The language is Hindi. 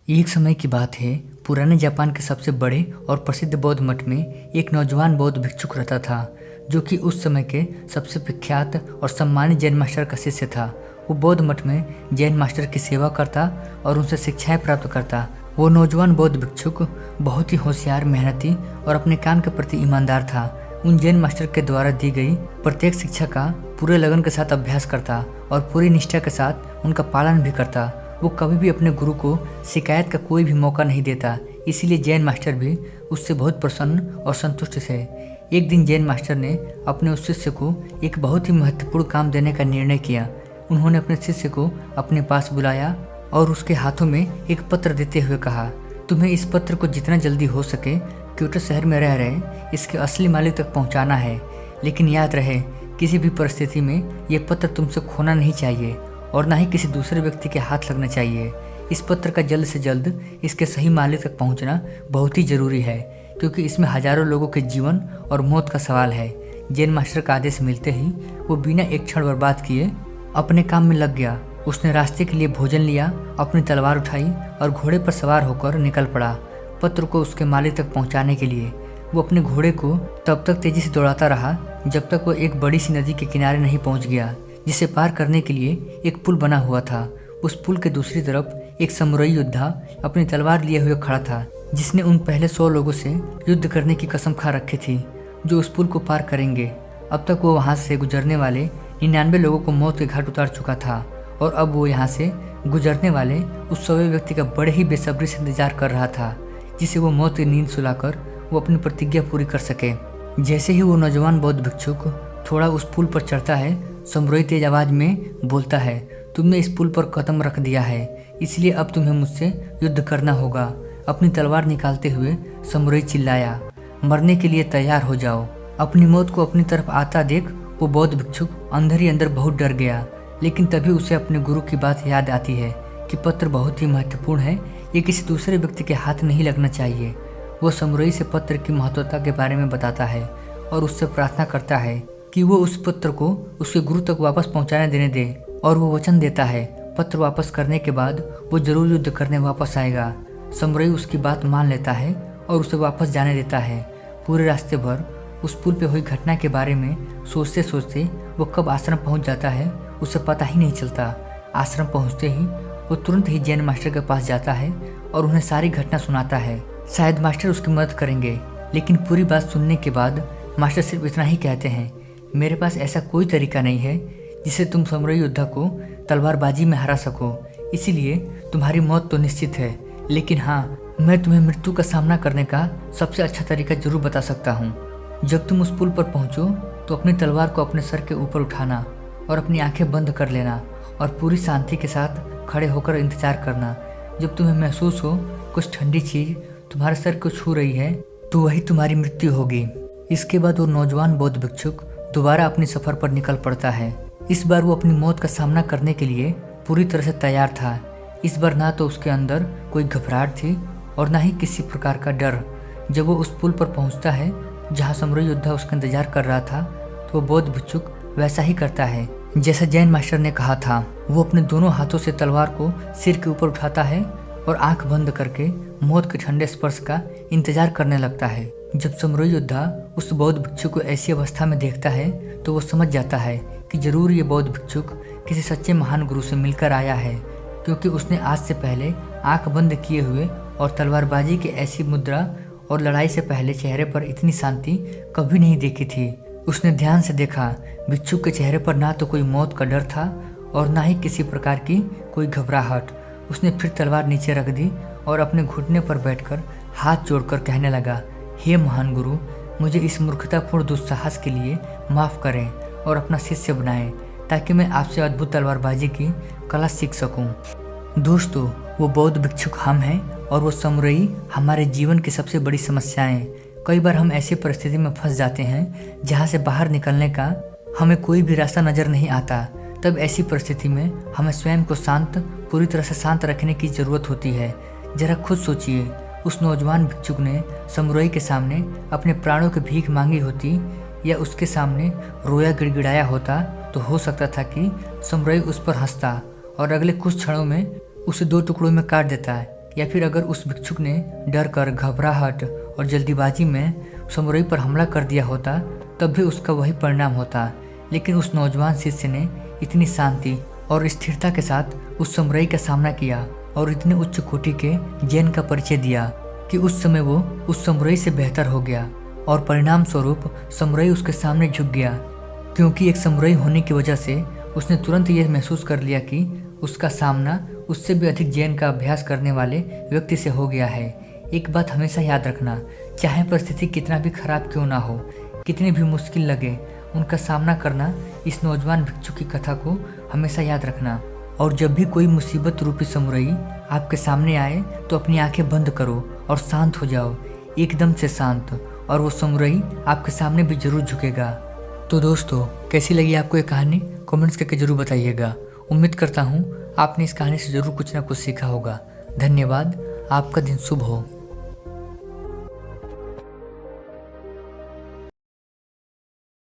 एक समय की बात है। पुराने जापान के सबसे बड़े और प्रसिद्ध बौद्ध मठ में एक नौजवान बौद्ध भिक्षुक रहता था, जो कि उस समय के सबसे विख्यात और सम्मानित जैन मास्टर का शिष्य था। वो बौद्ध मठ में जैन मास्टर की सेवा करता और उनसे शिक्षाएं प्राप्त करता। वो नौजवान बौद्ध भिक्षुक बहुत ही होशियार, मेहनती और अपने काम के प्रति ईमानदार था। उन जैन मास्टर के द्वारा दी गई प्रत्येक शिक्षा का पूरे लगन के साथ अभ्यास करता और पूरी निष्ठा के साथ उनका पालन भी करता। वो कभी भी अपने गुरु को शिकायत का कोई भी मौका नहीं देता, इसीलिए जैन मास्टर भी उससे बहुत प्रसन्न और संतुष्ट थे। एक दिन जैन मास्टर ने अपने उस शिष्य को एक बहुत ही महत्वपूर्ण काम देने का निर्णय किया। उन्होंने अपने शिष्य को अपने पास बुलाया और उसके हाथों में एक पत्र देते हुए कहा, तुम्हें इस पत्र को जितना जल्दी हो सके क्योटो शहर में रह रहे इसके असली मालिक तक पहुंचाना है। लेकिन याद रहे, किसी भी परिस्थिति में यह पत्र तुमसे खोना नहीं चाहिए और ना ही किसी दूसरे व्यक्ति के हाथ लगना चाहिए। इस पत्र का जल्द से जल्द इसके सही मालिक तक पहुंचना बहुत ही ज़रूरी है, क्योंकि इसमें हजारों लोगों के जीवन और मौत का सवाल है। जैन मास्टर का आदेश मिलते ही वो बिना एक क्षण बर्बाद किए अपने काम में लग गया। उसने रास्ते के लिए भोजन लिया, अपनी तलवार उठाई और घोड़े पर सवार होकर निकल पड़ा पत्र को उसके मालिक तक पहुंचाने के लिए। वो अपने घोड़े को तब तक तेजी से दौड़ाता रहा जब तक वो एक बड़ी सी नदी के किनारे नहीं पहुंच गया, जिसे पार करने के लिए एक पुल बना हुआ था। उस पुल के दूसरी तरफ एक समुराई योद्धा अपनी तलवार लिए हुए खड़ा था, जिसने उन पहले 100 लोगों से युद्ध करने की कसम खा रखी थी जो उस पुल को पार करेंगे। अब तक वो वहां से गुजरने वाले 99 लोगों को मौत के घाट उतार चुका था और अब वो यहाँ से गुजरने वाले उस 100वें व्यक्ति का बड़े ही बेसब्री से इंतजार कर रहा था, जिसे वो मौत की नींद सुलाकर वो अपनी प्रतिज्ञा पूरी कर सके। जैसे ही वो नौजवान बौद्ध भिक्षुक थोड़ा उस पुल पर चढ़ता है, समुराई तेज आवाज में बोलता है, तुमने इस पुल पर कदम रख दिया है, इसलिए अब तुम्हें मुझसे युद्ध करना होगा। अपनी तलवार निकालते हुए समुराई चिल्लाया, मरने के लिए तैयार हो जाओ। अपनी मौत को अपनी तरफ आता देख वो बौद्ध भिक्षुक अंदर ही अंदर बहुत डर गया। लेकिन तभी उसे अपने गुरु की बात याद आती है कि पत्र बहुत ही महत्वपूर्ण है, ये किसी दूसरे व्यक्ति के हाथ नहीं लगना चाहिए। वो समुराई से पत्र की महत्वता के बारे में बताता है और उससे प्रार्थना करता है कि वो उस पत्र को उसके गुरु तक वापस पहुंचाने देने दे, और वो वचन देता है पत्र वापस करने के बाद वो जरूर युद्ध करने वापस आएगा। समुराई उसकी बात मान लेता है और उसे वापस जाने देता है। पूरे रास्ते भर उस पुल पे हुई घटना के बारे में सोचते सोचते वो कब आश्रम पहुंच जाता है उसे पता ही नहीं चलता। आश्रम पहुंचते ही वो तुरंत ही जैन मास्टर के पास जाता है और उन्हें सारी घटना सुनाता है। शायद मास्टर उसकी मदद करेंगे, लेकिन पूरी बात सुनने के बाद मास्टर सिर्फ इतना ही कहते हैं, मेरे पास ऐसा कोई तरीका नहीं है जिससे तुम समुराई योद्धा को तलवारबाजी में हरा सको, इसीलिए तुम्हारी मौत तो निश्चित है। लेकिन हाँ, मैं तुम्हें मृत्यु का सामना करने का सबसे अच्छा तरीका जरूर बता सकता हूँ। जब तुम उस पुल पर पहुँचो तो अपनी तलवार को अपने सर के ऊपर उठाना और अपनी आंखें बंद कर लेना और पूरी शांति के साथ खड़े होकर इंतजार करना। जब तुम्हें महसूस हो कुछ ठंडी चीज़ तुम्हारे सर को छू रही है तो वही तुम्हारी मृत्यु होगी। इसके बाद वो नौजवान बौद्ध भिक्षुक दोबारा अपने सफ़र पर निकल पड़ता है। इस बार वो अपनी मौत का सामना करने के लिए पूरी तरह से तैयार था। इस बार ना तो उसके अंदर कोई घबराहट थी और ना ही किसी प्रकार का डर। जब वो उस पुल पर पहुंचता है जहां समुराई योद्धा उसका इंतजार कर रहा था, तो वो बौद्ध भिक्षुक वैसा ही करता है जैसा जैन मास्टर ने कहा था। वो अपने दोनों हाथों से तलवार को सिर के ऊपर उठाता है और आंख बंद करके मौत के ठंडे स्पर्श का इंतजार करने लगता है। जब समुराई योद्धा उस बौद्ध भिक्षुक को ऐसी अवस्था में देखता है तो वो समझ जाता है कि जरूर ये बौद्ध भिक्षुक किसी सच्चे महान गुरु से मिलकर आया है, क्योंकि उसने आज से पहले आंख बंद किए हुए और तलवारबाजी की ऐसी मुद्रा और लड़ाई से पहले चेहरे पर इतनी शांति कभी नहीं देखी थी। उसने ध्यान से देखा, भिक्षुक के चेहरे पर ना तो कोई मौत का डर था और ना ही किसी प्रकार की कोई घबराहट। उसने फिर तलवार नीचे रख दी और अपने घुटने पर बैठकर हाथ जोड़कर कहने लगा, हे महान गुरु, मुझे इस मूर्खतापूर्ण दुस्साहस के लिए माफ़ करें और अपना शिष्य बनाएं, ताकि मैं आपसे अद्भुत तलवारबाजी की कला सीख सकूं। दोस्तों, वो बौद्ध भिक्षुक हम हैं और वो समुराई हमारे जीवन की सबसे बड़ी समस्याएं। कई बार हम ऐसी परिस्थिति में फंस जाते हैं जहाँ से बाहर निकलने का हमें कोई भी रास्ता नज़र नहीं आता। तब ऐसी परिस्थिति में हमें स्वयं को शांत, पूरी तरह से शांत रखने की ज़रूरत होती है। जरा खुद सोचिए, उस नौजवान भिक्षुक ने समुराई के सामने अपने प्राणों की भीख मांगी होती या उसके सामने रोया गिड़गिड़ाया होता तो हो सकता था कि समुराई उस पर हंसता और अगले कुछ क्षणों में उसे 2 टुकड़ों में काट देता है। या फिर अगर उस भिक्षुक ने डर कर, घबराहट और जल्दीबाजी में समुराई पर हमला कर दिया होता तब भी उसका वही परिणाम होता। लेकिन उस नौजवान शिष्य ने इतनी शांति और स्थिरता के साथ उस समुराई का सामना किया और इतने उच्च कोटि के जैन का परिचय दिया कि उस समय वो उस समुराई से बेहतर हो गया और परिणाम स्वरूप समुराई उसके सामने झुक गया, क्योंकि एक समुराई होने की वजह से उसने तुरंत यह महसूस कर लिया कि उसका सामना उससे भी अधिक जैन का अभ्यास करने वाले व्यक्ति से हो गया है। एक बात हमेशा याद रखना, चाहे परिस्थिति कितना भी खराब क्यों ना हो, कितनी भी मुश्किल लगे, उनका सामना करना। इस नौजवान भिक्षु की कथा को हमेशा याद रखना। और जब भी कोई मुसीबत रूपी समुराई आपके सामने आए तो अपनी आंखें बंद करो और शांत हो जाओ, एकदम से शांत, और वो समुराई आपके सामने भी जरूर झुकेगा। तो दोस्तों, कैसी लगी आपको ये कहानी कमेंट्स करके जरूर बताइएगा। उम्मीद करता हूँ आपने इस कहानी से जरूर कुछ ना कुछ सीखा होगा। धन्यवाद। आपका दिन शुभ हो।